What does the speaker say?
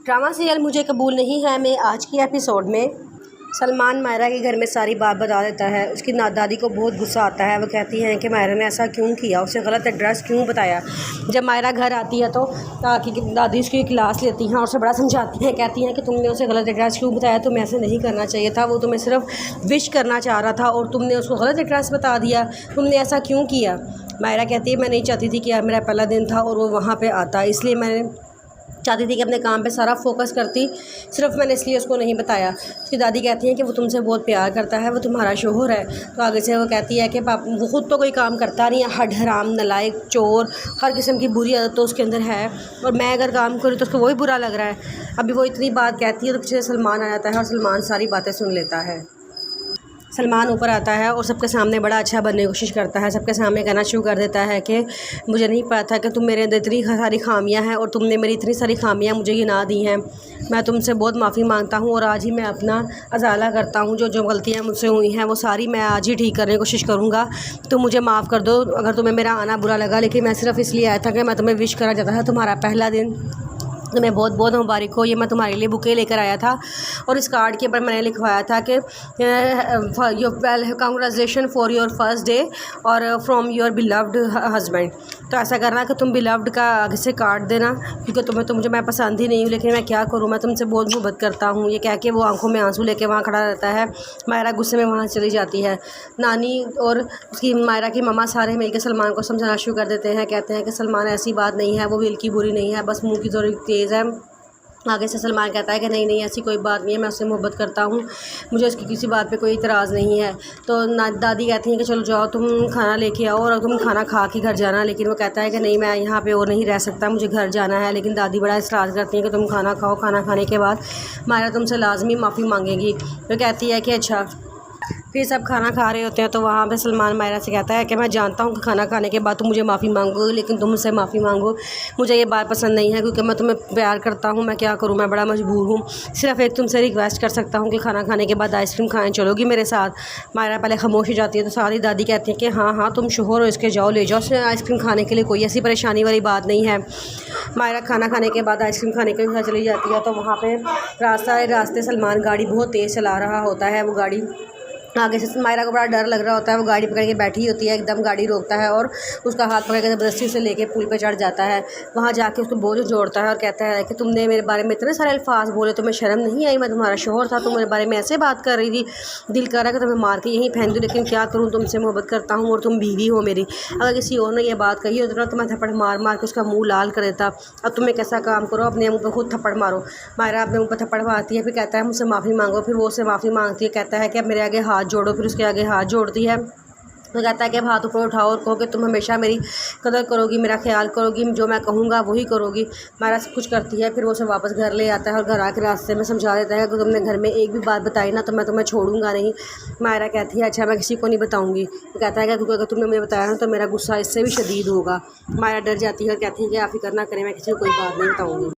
Drama serial मुझे कबूल नहीं है में आज की एपिसोड में सलमान मायरा के घर में सारी बात बता देता है। उसकी दादी को बहुत गुस्सा आता है। वो कहती हैं कि मायरा ने ऐसा क्यों किया, उसे गलत एड्रेस क्यों बताया। जब मायरा घर आती है तो दादी उसकी क्लास लेती हैं और उसे बड़ा समझाती हैं। कहती हैं कि तुमने उसे गलत एड्रेस क्यों बताया, तुम्हें ऐसे नहीं करना चाहिए था, वो तुम्हें सिर्फ विश करना चाह रहा था और तुमने उसको गलत एड्रेस बता दिया, तुमने ऐसा क्यों किया। मायरा कहती है मैं नहीं चाहती थी कि मेरा पहला दिन था और वो वहाँ पर आता, इसलिए मैंने चाहती थी कि अपने काम पे सारा फोकस करती, सिर्फ मैंने इसलिए उसको नहीं बताया। उसकी दादी कहती है कि वो तुमसे बहुत प्यार करता है, वो तुम्हारा शोहर है। तो आगे से वो कहती है कि वो खुद तो कोई काम करता नहीं है, हड हराम नलायक चोर, हर किस्म की बुरी आदत तो उसके अंदर है, और मैं अगर काम करूँ तो उसको वही बुरा लग रहा है। अभी वो इतनी बात कहती है तो पीछे सलमान आ जाता है और सलमान सारी बातें सुन लेता है। सलमान ऊपर आता है और सबके सामने बड़ा अच्छा बनने की कोशिश करता है। सबके सामने कहना शुरू कर देता है कि मुझे नहीं पता था कि तुम मेरे अंदर इतनी सारी खामियां हैं और तुमने मेरी इतनी सारी खामियां मुझे गिना दी हैं। मैं तुमसे बहुत माफ़ी मांगता हूं और आज ही मैं अपना अजाला करता हूं। जो जो गलतियां मुझसे हुई हैं वो सारी मैं आज ही ठीक करने की कोशिश करूँगा। तुम मुझे माफ़ कर दो अगर तुम्हें मेरा आना बुरा लगा, लेकिन मैं सिर्फ इसलिए आया था कि मैं तुम्हें विश करना चाहता था तुम्हारा पहला दिन, तुम्हें बहुत बहुत मुबारक हो। ये मैं तुम्हारे लिए बुके लेकर आया था और इस कार्ड के ऊपर मैंने लिखवाया था कि congratulation for your first day और फ्रॉम योर बिलव्ड हस्बैंड। तो ऐसा करना कि तुम बिलव्ड का आगे से कार्ड देना, क्योंकि तुम्हें तो मुझे मैं पसंद ही नहीं हूँ, लेकिन मैं क्या करूँ, मैं तुमसे बहुत मोहब्बत करता हूँ। ये कह के वो आंखों में आंसू लेके वहाँ खड़ा रहता है। मायरा गुस्से में वहाँ चली जाती है। नानी और उसकी मायरा की मम्मा सारे मिलकर सलमान को समझाना शुरू कर देते हैं। कहते हैं कि सलमान ऐसी बात नहीं है, वो दिल की बुरी नहीं है, बस मुँह की थोड़ी तेज़ है। आगे से सलमान कहता है कि नहीं नहीं ऐसी कोई बात नहीं है, मैं उससे मोहब्बत करता हूँ, मुझे उसकी किसी बात पे कोई इतराज़ नहीं है। तो दादी कहती हैं कि चलो जाओ तुम खाना लेके आओ और तुम खाना खा के घर जाना, लेकिन वो कहता है कि नहीं मैं यहाँ पे और नहीं रह सकता, मुझे घर जाना है। लेकिन दादी बड़ा इसरार करती है कि तुम खाना खाओ, खाना खाने के बाद मायरा तुमसे लाजमी माफ़ी मांगेगी। तो कहती है कि अच्छा। फिर सब खाना खा रहे होते हैं तो वहाँ पे सलमान मायरा से कहता है कि मैं जानता हूँ कि खाना खाने के बाद तुम मुझे माफ़ी मांगोगे, लेकिन तुम मुझसे माफ़ी मांगो, मुझे ये बात पसंद नहीं है, क्योंकि मैं तुम्हें प्यार करता हूँ। मैं क्या करूँ, मैं बड़ा मजबूर हूँ। सिर्फ एक तुमसे रिक्वेस्ट कर सकता हूँ कि खाना खाने के बाद आइसक्रीम खाने चलोगी मेरे साथ। मायरा पहले खामोश हो जाती है तो सारी दादी कहती है कि हाँ हाँ तुम शोहर हो इसके, जाओ ले जाओ आइसक्रीम खाने के लिए, कोई ऐसी परेशानी वाली बात नहीं है। मायरा खाना खाने के बाद आइसक्रीम खाने के लिए चली जाती है तो वहाँ पर रास्ते सलमान गाड़ी बहुत तेज़ चला रहा होता है। वो गाड़ी आगे से मायरा को बड़ा डर लग रहा होता है। वो गाड़ी पकड़ के बैठी होती है, एकदम गाड़ी रोकता है और उसका हाथ पकड़ के ज़बरदस्ती से लेके पुल पे चढ़ जाता है। वहाँ जाके उसको बोझ जोड़ता है और कहता है कि तुमने मेरे बारे में इतने सारे अल्फाज बोले, तुम्हें शर्म नहीं आई, मैं तुम्हारा शोहर था, तुम मेरे बारे में ऐसे बात कर रही थी, दिल कर रहा है कि तुम्हें मार के यहीं फेंक दूँ, लेकिन क्या करूँ, तुमसे मोहब्बत करता हूँ और तुम बीवी हो मेरी। अगर किसी और ने यह बात कही होती तो मैं थप्पड़ मार मार के उसका मुँह लाल कर देता। अब तुम्हें कैसा काम करो, अपने मुँह पर खुद थप्पड़ मारो। मायरा अपने मुँह पर थप्पड़ मारती है, फिर कहता है मुझसे माफ़ी मांगो। फिर वो उससे माफ़ी मांगती है, कहता है कि अब मेरे आगे हाथ जोड़ो। फिर उसके आगे हाथ जोड़ती है तो कहता है कि अब हाथ ऊपर उठाओ और कहो कि तुम हमेशा मेरी कदर करोगी, मेरा ख्याल करोगी, जो मैं कहूँगा वही करोगी। मायरा सब कुछ करती है। फिर वो उसे वापस घर ले आता है और घर आके रास्ते में समझा देता है कि तुमने घर में एक भी बात बताई ना तो मैं तुम्हें छोड़ूंगा नहीं। मायरा कहती है अच्छा मैं किसी को नहीं बताऊँगी। तो कहता है कि क्योंकि अगर तुमने मुझे बताया ना तो मेरा गुस्सा इससे भी शदीद होगा। मायरा डर जाती है और कहती है कि आप फिक्र ना करें, मैं किसी को कोई बात नहीं बताऊँगी।